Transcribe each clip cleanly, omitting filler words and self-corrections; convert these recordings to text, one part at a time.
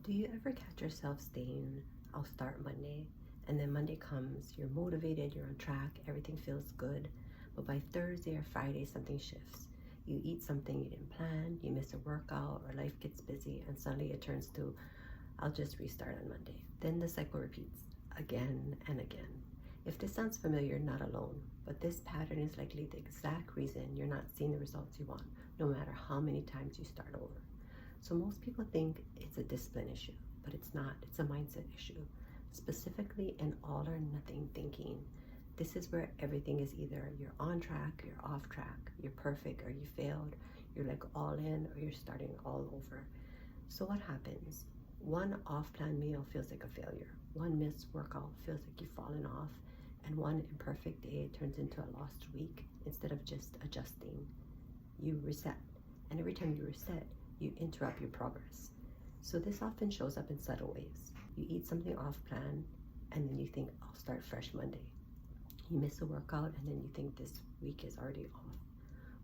Do you ever catch yourself saying, I'll start Monday, and then Monday comes, you're motivated, you're on track, everything feels good, but by Thursday or Friday, something shifts. You eat something you didn't plan, you miss a workout, or life gets busy, and suddenly it turns to, I'll just restart on Monday. Then the cycle repeats again and again. If this sounds familiar, you're not alone, but this pattern is likely the exact reason you're not seeing the results you want, no matter how many times you start over. So most people think it's a discipline issue, but it's not. It's a mindset issue, specifically an all or nothing thinking. This is where everything is either you're on track, you're off track, you're perfect or you failed, you're like all in or you're starting all over. So what happens? One off-plan meal feels like a failure. One missed workout feels like you've fallen off, and one imperfect day turns into a lost week instead of just adjusting. You reset, and every time you reset, you interrupt your progress. So this often shows up in subtle ways. You eat something off plan and then you think, I'll start fresh Monday. You miss a workout and then you think this week is already off.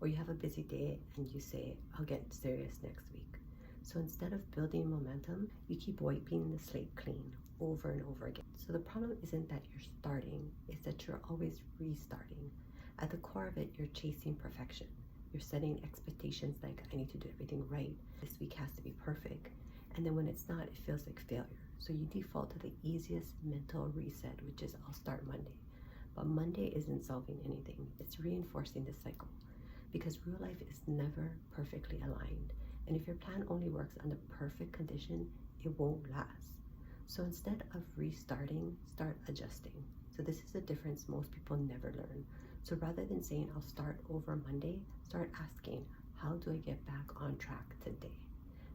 Or you have a busy day and you say, I'll get serious next week. So instead of building momentum, you keep wiping the slate clean over and over again. So the problem isn't that you're starting, it's that you're always restarting. At the core of it, you're chasing perfection. You're setting expectations like, I need to do everything right. This week has to be perfect. And then when it's not, it feels like failure. So you default to the easiest mental reset, which is I'll start Monday. But Monday isn't solving anything. It's reinforcing the cycle. Because real life is never perfectly aligned. And if your plan only works under perfect condition, it won't last. So instead of restarting, start adjusting. So this is a difference most people never learn. So rather than saying, I'll start over Monday, start asking, how do I get back on track today?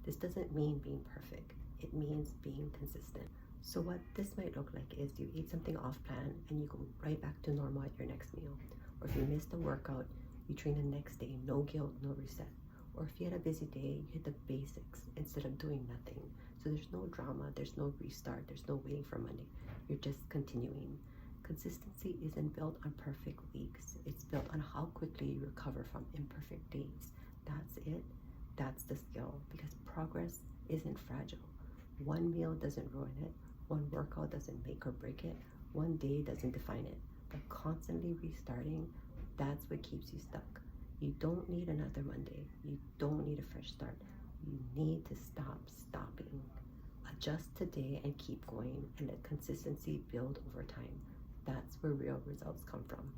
This doesn't mean being perfect. It means being consistent. So what this might look like is you eat something off plan and you go right back to normal at your next meal. Or if you missed a workout, you train the next day, no guilt, no reset. Or if you had a busy day, you hit the basics instead of doing nothing. So there's no drama, there's no restart, there's no waiting for Monday. You're just continuing. Consistency isn't built on perfect weeks. It's built on how quickly you recover from imperfect days. That's it. That's the skill, because progress isn't fragile. One meal doesn't ruin it. One workout doesn't make or break it. One day doesn't define it. But constantly restarting, that's what keeps you stuck. You don't need another Monday. You don't need a fresh start. You need to stop stopping. Adjust today and keep going, and let consistency build over time. That's where real results come from.